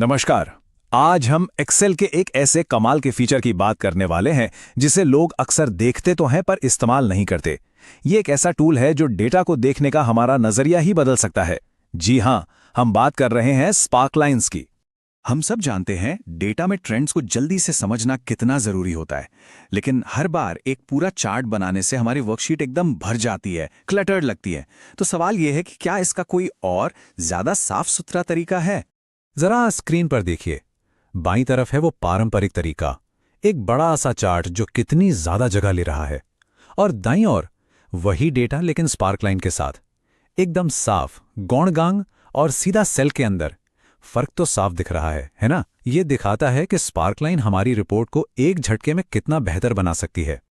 नमस्कार। आज हम एक्सेल के एक ऐसे कमाल के फीचर की बात करने वाले हैं जिसे लोग अक्सर देखते तो हैं पर इस्तेमाल नहीं करते। ये एक ऐसा टूल है जो डेटा को देखने का हमारा नजरिया ही बदल सकता है। जी हाँ, हम बात कर रहे हैं स्पार्कलाइन्स की। हम सब जानते हैं डेटा में ट्रेंड्स को जल्दी से समझना कितना जरूरी होता है, लेकिन हर बार एक पूरा चार्ट बनाने से हमारी वर्कशीट एकदम भर जाती है, क्लटर्ड लगती है। तो सवाल यह है कि क्या इसका कोई और ज्यादा साफ सुथरा तरीका है? जरा स्क्रीन पर देखिए। बाईं तरफ है वो पारंपरिक तरीका, एक बड़ा सा चार्ट जो कितनी ज्यादा जगह ले रहा है, और दाईं ओर वही डेटा लेकिन स्पार्कलाइन के साथ, एकदम साफ, गौणगांग और सीधा सेल के अंदर। फर्क तो साफ दिख रहा है ना? ये दिखाता है कि स्पार्कलाइन हमारी रिपोर्ट को एक झटके में कितना बेहतर बना सकती है।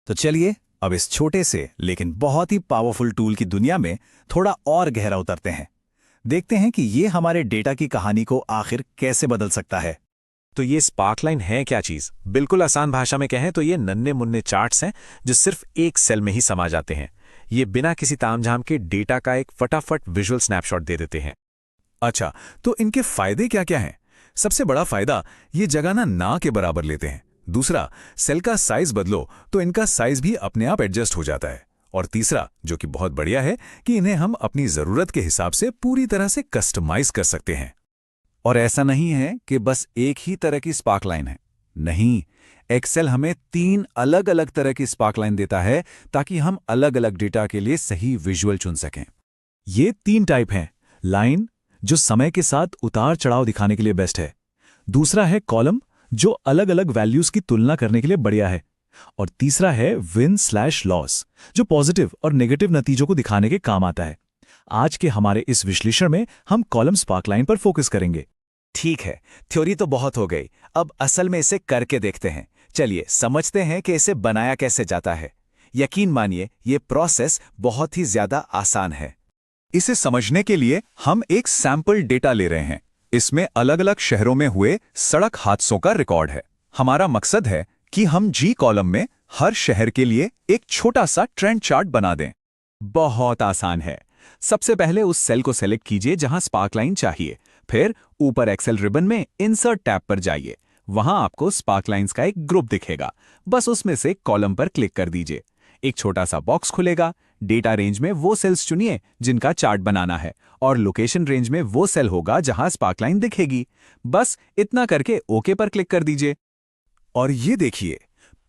तो चलिए अब इस छोटे से लेकिन बहुत ही पावरफुल टूल की दुनिया में थोड़ा और गहरा उतरते हैं। देखते हैं कि ये हमारे डेटा की कहानी को आखिर कैसे बदल सकता है। तो ये स्पार्कलाइन है क्या चीज? बिल्कुल आसान भाषा में कहें तो ये नन्हे मुन्ने चार्ट्स हैं जो सिर्फ एक सेल में ही समा जाते हैं। ये बिना किसी तामझाम के डेटा का एक फटाफट विजुअल स्नैपशॉट दे देते हैं। अच्छा, तो इनके फायदे क्या क्या हैं? सबसे बड़ा फायदा, ये जगह ना के बराबर लेते हैं। दूसरा, सेल का साइज बदलो तो इनका साइज भी अपने आप एडजस्ट हो जाता है। और तीसरा, जो कि बहुत बढ़िया है, कि इन्हें हम अपनी जरूरत के हिसाब से पूरी तरह से कस्टमाइज कर सकते हैं। और ऐसा नहीं है कि बस एक ही तरह की स्पार्कलाइन है। नहीं, एक्सेल हमें 3 अलग अलग तरह की स्पार्कलाइन देता है ताकि हम अलग अलग डेटा के लिए सही विजुअल चुन सकें। ये 3 टाइप हैं। लाइन, जो समय के साथ उतार चढ़ाव दिखाने के लिए बेस्ट है। दूसरा है कॉलम, जो अलग अलग वैल्यूज की तुलना करने के लिए बढ़िया है। और तीसरा है विन/लॉस, जो पॉजिटिव और नेगेटिव नतीजों को दिखाने के काम आता है। आज के हमारे इस विश्लेषण में हम कॉलम स्पार्कलाइन पर फोकस करेंगे। ठीक है, थ्योरी तो बहुत हो गई, अब असल में इसे करके देखते हैं। चलिए समझते हैं कि इसे बनाया कैसे जाता है। यकीन मानिए, ये प्रोसेस बहुत ही ज्यादा आसान है। इसे समझने के लिए हम एक सैंपल डेटा ले रहे हैं। इसमें अलग अलग शहरों में हुए सड़क हादसों का रिकॉर्ड है। हमारा मकसद है कि हम जी कॉलम में हर शहर के लिए एक छोटा सा ट्रेंड चार्ट बना दें। बहुत आसान है। सबसे पहले उस सेल को सेलेक्ट कीजिए जहां स्पार्कलाइन चाहिए। फिर ऊपर एक्सेल रिबन में इंसर्ट टैब पर जाइए। वहां आपको स्पार्कलाइंस का एक ग्रुप दिखेगा। बस उसमें से कॉलम पर क्लिक कर दीजिए। एक छोटा सा बॉक्स खुलेगा। डेटा रेंज में वो सेल्स चुनिए जिनका चार्ट बनाना है, और लोकेशन रेंज में वो सेल होगा जहां स्पार्कलाइन दिखेगी। बस इतना करके ओके पर क्लिक कर दीजिए। और ये देखिए,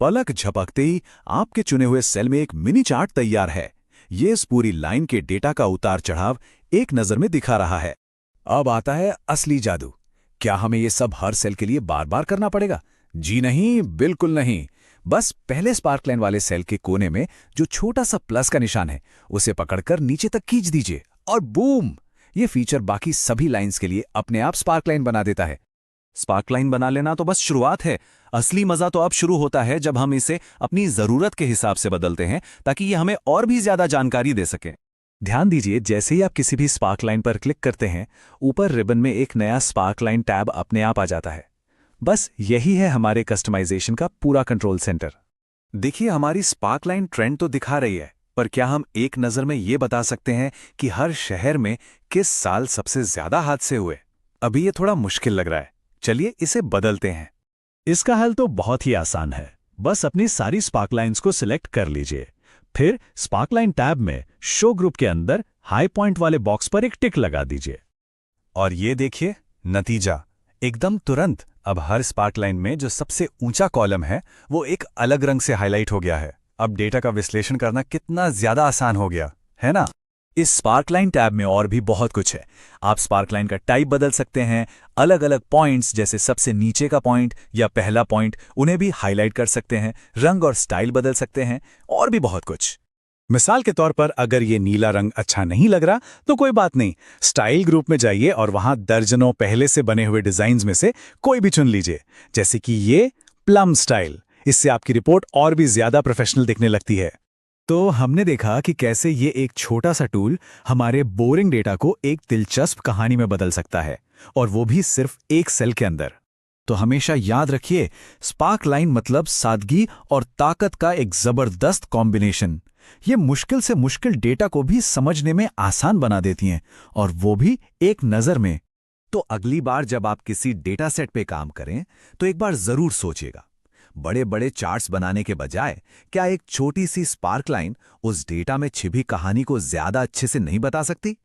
पलक झपकते ही आपके चुने हुए सेल में एक मिनी चार्ट तैयार है। ये इस पूरी लाइन के डेटा का उतार चढ़ाव एक नजर में दिखा रहा है। अब आता है असली जादू। क्या हमें ये सब हर सेल के लिए बार बार करना पड़ेगा? जी नहीं, बिल्कुल नहीं। बस पहले स्पार्कलाइन वाले सेल के कोने में जो छोटा सा प्लस का निशान है, उसे पकड़कर नीचे तक खींच दीजिए, और बूम! ये फीचर बाकी सभी लाइंस के लिए अपने आप स्पार्कलाइन बना देता है। स्पार्कलाइन बना लेना तो बस शुरुआत है। असली मजा तो अब शुरू होता है जब हम इसे अपनी जरूरत के हिसाब से बदलते हैं, ताकि ये हमें और भी ज्यादा जानकारी दे सके। ध्यान दीजिए, जैसे ही आप किसी भी स्पार्कलाइन पर क्लिक करते हैं, ऊपर रिबन में एक नया स्पार्कलाइन टैब अपने आप आ जाता है। बस यही है हमारे कस्टमाइजेशन का पूरा कंट्रोल सेंटर। देखिए, हमारी स्पार्कलाइन ट्रेंड तो दिखा रही है, पर क्या हम एक नजर में ये बता सकते हैं कि हर शहर में किस साल सबसे ज्यादा हादसे हुए? अभी ये थोड़ा मुश्किल लग रहा है। चलिए इसे बदलते हैं। इसका हल तो बहुत ही आसान है। बस अपनी सारी स्पार्कलाइंस को सिलेक्ट कर लीजिए। फिर स्पार्कलाइन टैब में शो ग्रुप के अंदर हाई पॉइंट वाले बॉक्स पर एक टिक लगा दीजिए। और ये देखिए नतीजा, एकदम तुरंत अब हर स्पार्कलाइन में जो सबसे ऊंचा कॉलम है वो एक अलग रंग से हाईलाइट हो गया है। अब डेटा का विश्लेषण करना कितना ज्यादा आसान हो गया है ना? इस स्पार्कलाइन टैब में और भी बहुत कुछ है। आप स्पार्कलाइन का टाइप बदल सकते हैं। अलग अलग पॉइंट्स, जैसे सबसे नीचे का पॉइंट या पहला पॉइंट, उन्हें भी हाईलाइट कर सकते हैं। रंग और स्टाइल बदल सकते हैं, और भी बहुत कुछ। मिसाल के तौर पर, अगर ये नीला रंग अच्छा नहीं लग रहा तो कोई बात नहीं, स्टाइल ग्रुप में जाइए और वहां दर्जनों पहले से बने हुए डिजाइन्स में से कोई भी चुन लीजिए, जैसे कि ये प्लम स्टाइल। इससे आपकी रिपोर्ट और भी ज्यादा प्रोफेशनल दिखने लगती है। तो हमने देखा कि कैसे ये एक छोटा सा टूल हमारे बोरिंग डेटा को एक दिलचस्प कहानी में बदल सकता है, और वो भी सिर्फ एक सेल के अंदर। तो हमेशा याद रखिए, स्पार्कलाइन मतलब सादगी और ताकत का एक जबरदस्त कॉम्बिनेशन। ये मुश्किल से मुश्किल डेटा को भी समझने में आसान बना देती हैं, और वो भी एक नज़र में। तो अगली बार जब आप किसी डेटा सेट पे काम करें तो एक बार जरूर सोचिएगा, बड़े बड़े चार्ट्स बनाने के बजाय क्या एक छोटी सी स्पार्क लाइन उस डेटा में छिपी कहानी को ज्यादा अच्छे से नहीं बता सकती?